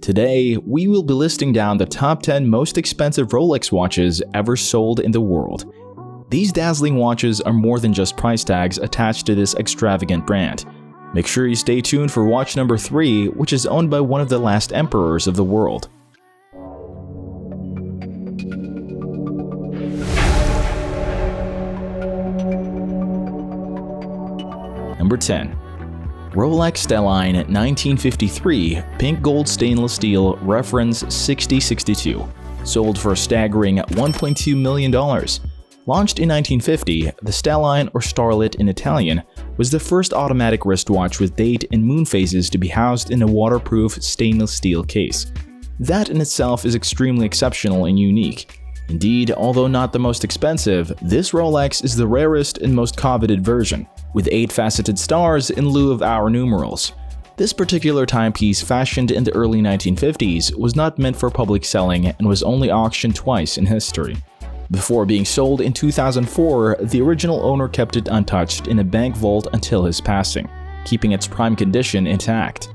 Today, we will be listing down the top 10 most expensive Rolex watches ever sold in the world. These dazzling watches are more than just price tags attached to this extravagant brand. Make sure you stay tuned for watch number 3, which is owned by one of the last emperors of the world. Number 10. Rolex STELLINE 1953 Pink Gold Stainless Steel Reference 6062, sold for a staggering $1.2 million. Launched in 1950, the STELLINE, or Starlet in Italian, was the first automatic wristwatch with date and moon phases to be housed in a waterproof stainless steel case. That in itself is extremely exceptional and unique. Indeed, although not the most expensive, this Rolex is the rarest and most coveted version, with 8 faceted stars in lieu of hour numerals. This particular timepiece, fashioned in the early 1950s, was not meant for public selling and was only auctioned twice in history. Before being sold in 2004, the original owner kept it untouched in a bank vault until his passing, keeping its prime condition intact.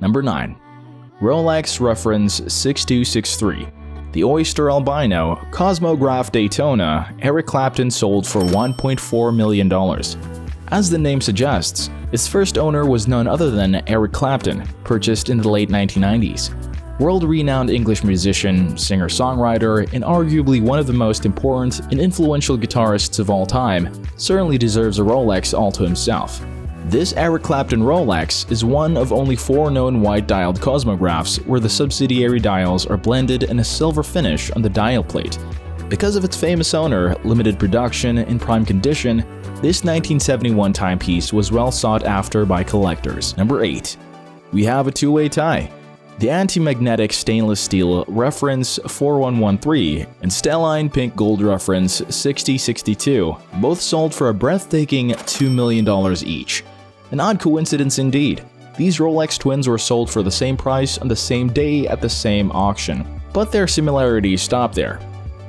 Number 9. Rolex Reference 6263 The OYSTER Albino Cosmograph Daytona Eric Clapton sold for $1.4 million. As the name suggests, its first owner was none other than Eric Clapton, purchased in the late 1990s. World-renowned English musician, singer-songwriter, and arguably one of the most important and influential guitarists of all time, certainly deserves a Rolex all to himself. This Eric Clapton Rolex is one of only 4 known white-dialed Cosmographs where the subsidiary dials are blended in a silver finish on the dial plate. Because of its famous owner, limited production, and prime condition, this 1971 timepiece was well sought after by collectors. Number 8. We have a two-way tie. The antimagnetic stainless steel Reference 4113 and STELLINE Pink Gold Reference 6062 both sold for a breathtaking $2 million each. An odd coincidence indeed. These Rolex twins were sold for the same price on the same day at the same auction, but their similarities stop there.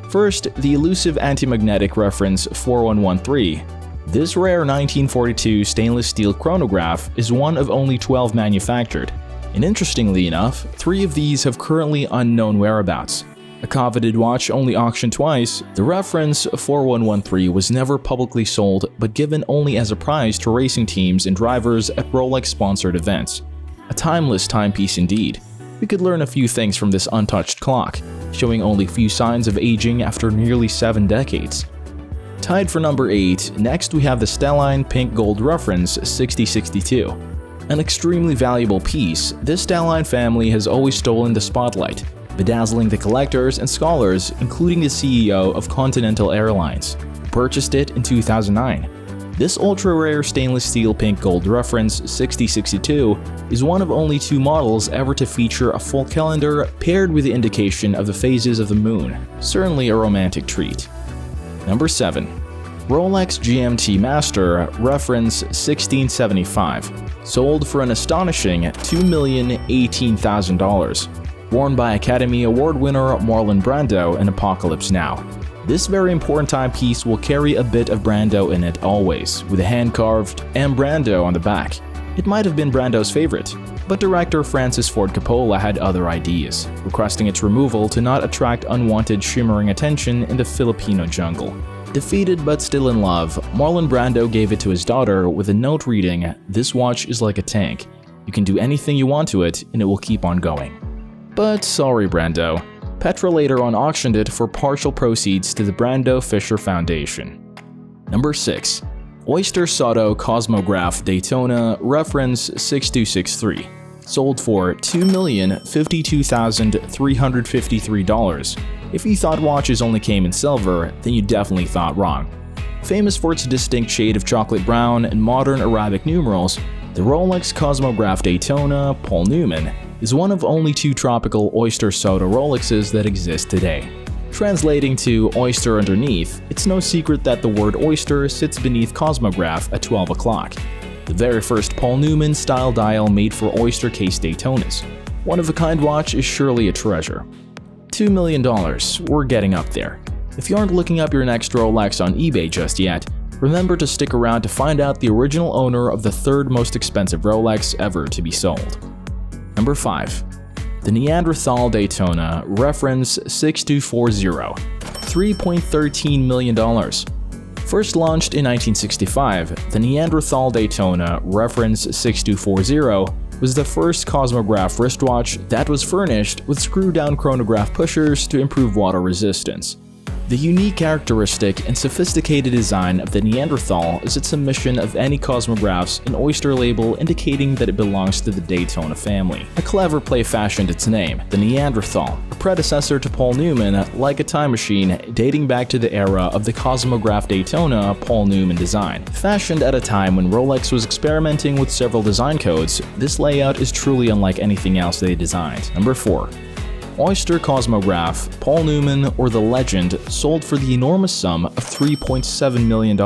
First, the elusive antimagnetic Reference 4113. This rare 1942 stainless steel chronograph is one of only 12 manufactured, and interestingly enough, 3 of these have currently unknown whereabouts. A coveted watch only auctioned twice, the Reference 4113 was never publicly sold but given only as a prize to racing teams and drivers at Rolex-sponsored events. A timeless timepiece indeed. We could learn a few things from this untouched clock, showing only few signs of aging after nearly 7 decades. Tied for number 8, next we have the STELLINE Pink Gold Reference 6062. An extremely valuable piece, this STELLINE family has always stolen the spotlight, bedazzling the collectors and scholars, including the CEO of Continental Airlines, who purchased it in 2009. This ultra-rare stainless steel pink gold Reference 6062 is one of only 2 models ever to feature a full calendar paired with the indication of the phases of the moon, certainly a romantic treat. Number 7. Rolex GMT-MASTER Reference 1675, sold for an astonishing $2,018,000. Worn by Academy Award winner Marlon Brando in Apocalypse Now. This very important timepiece will carry a bit of Brando in it always, with a hand-carved M. Brando on the back. It might have been Brando's favorite, but director Francis Ford Coppola had other ideas, requesting its removal to not attract unwanted shimmering attention in the Filipino jungle. Defeated but still in love, Marlon Brando gave it to his daughter with a note reading, "This watch is like a tank. You can do anything you want to it and it will keep on going." But sorry Brando, Petra later on auctioned it for partial proceeds to the Brando Fisher Foundation. Number 6. OYSTER SOTTO Cosmograph Daytona Reference 6263, sold for $2,052,353. If you thought watches only came in silver, then you definitely thought wrong. Famous for its distinct shade of chocolate brown and modern Arabic numerals, the Rolex Cosmograph Daytona Paul Newman is one of only 2 tropical OYSTER SOTTO Rolexes that exist today. Translating to oyster underneath, it's no secret that the word oyster sits beneath Cosmograph at 12 o'clock. The very first Paul Newman style dial made for oyster case Daytonas. One-of-a-kind watch is surely a treasure. $2 million, we're getting up there. If you aren't looking up your next Rolex on eBay just yet, remember to stick around to find out the original owner of the 3rd most expensive Rolex ever to be sold. Number 5. The Neanderthal Daytona Reference 6240, $3.13 million. First launched in 1965, the Neanderthal Daytona Reference 6240 was the first Cosmograph wristwatch that was furnished with screw-down chronograph pushers to improve water resistance. The unique characteristic and sophisticated design of the Neanderthal is its omission of any Cosmograph's and OYSTER label indicating that it belongs to the Daytona family. A clever play fashioned its name, the Neanderthal, a predecessor to Paul Newman, like a time machine dating back to the era of the Cosmograph Daytona Paul Newman design. Fashioned at a time when Rolex was experimenting with several design codes, this layout is truly unlike anything else they designed. Number 4. OYSTER Cosmograph, Paul Newman, or the Legend sold for the enormous sum of $3.7 million.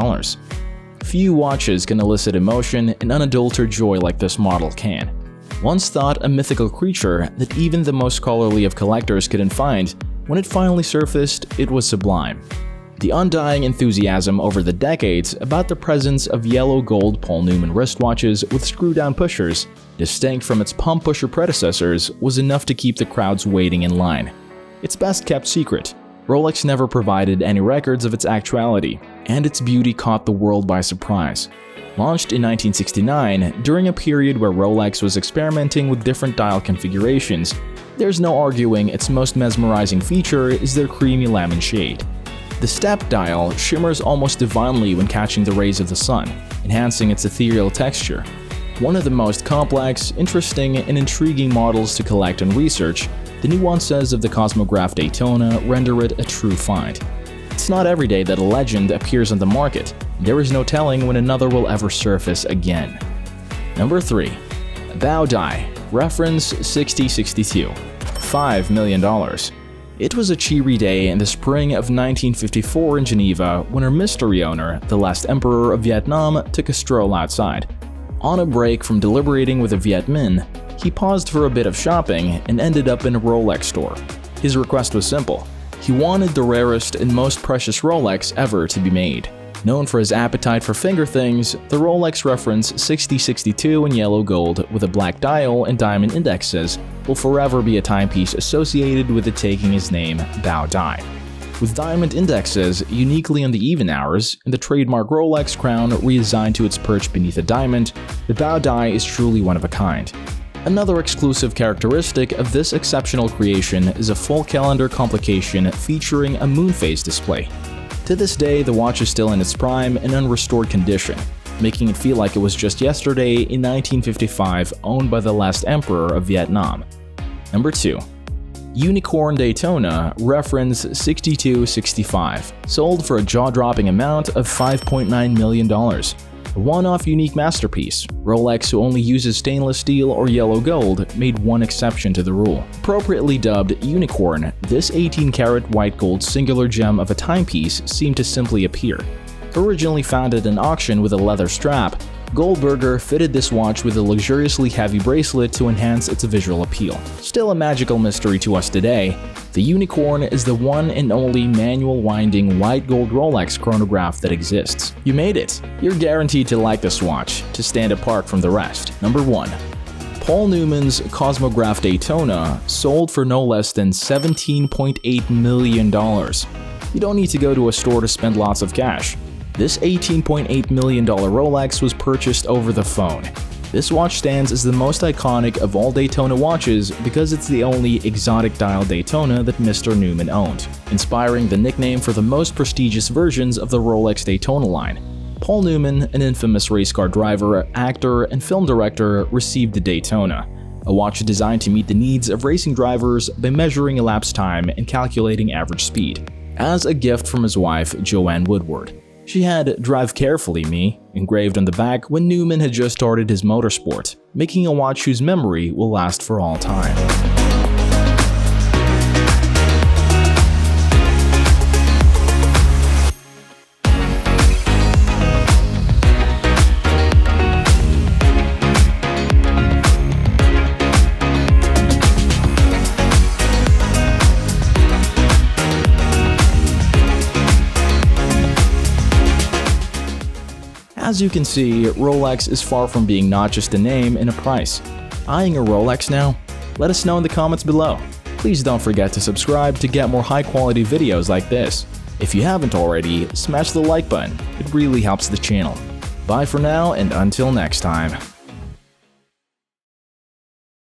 Few watches can elicit emotion and unadulterated joy like this model can. Once thought a mythical creature that even the most scholarly of collectors couldn't find, when it finally surfaced, it was sublime. The undying enthusiasm over the decades about the presence of yellow-gold Paul Newman wristwatches with screw-down pushers, distinct from its pump pusher predecessors, was enough to keep the crowds waiting in line. Its best-kept secret, Rolex never provided any records of its actuality, and its beauty caught the world by surprise. Launched in 1969, during a period where Rolex was experimenting with different dial configurations, there's no arguing its most mesmerizing feature is their creamy lemon shade. The step dial shimmers almost divinely when catching the rays of the sun, enhancing its ethereal texture. One of the most complex, interesting, and intriguing models to collect and research, the nuances of the Cosmograph Daytona render it a true find. It's not every day that a legend appears on the market, and there is no telling when another will ever surface again. Number 3. Bao Dai Reference 6062, $5 million. It was a cheery day in the spring of 1954 in Geneva when her mystery owner, the last emperor of Vietnam, took a stroll outside. On a break from deliberating with a Viet Minh, he paused for a bit of shopping and ended up in a Rolex store. His request was simple. He wanted the rarest and most precious Rolex ever to be made. Known for his appetite for finger things, the Rolex Reference 6062 in yellow gold with a black dial and diamond indexes will forever be a timepiece associated with it taking his name, Bao Dai. With diamond indexes uniquely on the even hours and the trademark Rolex crown reassigned to its perch beneath a diamond, the Bao Dai is truly one of a kind. Another exclusive characteristic of this exceptional creation is a full calendar complication featuring a moon phase display. To this day, the watch is still in its prime and unrestored condition, making it feel like it was just yesterday in 1955, owned by the last emperor of Vietnam. Number 2. Unicorn Daytona Reference 6265, sold for a jaw-dropping amount of $5.9 million. A one-off unique masterpiece, Rolex, who only uses stainless steel or yellow gold, made one exception to the rule. Appropriately dubbed Unicorn, this 18-karat white gold singular gem of a timepiece seemed to simply appear. Originally found at an auction with a leather strap, Goldberger fitted this watch with a luxuriously heavy bracelet to enhance its visual appeal. Still a magical mystery to us today, the Unicorn is the one and only manual winding white gold Rolex chronograph that exists. You made it! You're guaranteed to like this watch, to stand apart from the rest. Number 1. Paul Newman's Cosmograph Daytona sold for no less than $17.8 million. You don't need to go to a store to spend lots of cash. This $18.8 million Rolex was purchased over the phone. This watch stands as the most iconic of all Daytona watches because it's the only exotic dial Daytona that Mr. Newman owned, inspiring the nickname for the most prestigious versions of the Rolex Daytona line. Paul Newman, an infamous race car driver, actor, and film director, received the Daytona, a watch designed to meet the needs of racing drivers by measuring elapsed time and calculating average speed, as a gift from his wife, Joanne Woodward. She had "Drive Carefully, Me" engraved on the back when Newman had just started his motorsport, making a watch whose memory will last for all time. As you can see, Rolex is far from being not just a name and a price. Eyeing a Rolex now? Let us know in the comments below. Please don't forget to subscribe to get more high-quality videos like this. If you haven't already, smash the like button. It really helps the channel. Bye for now, and until next time.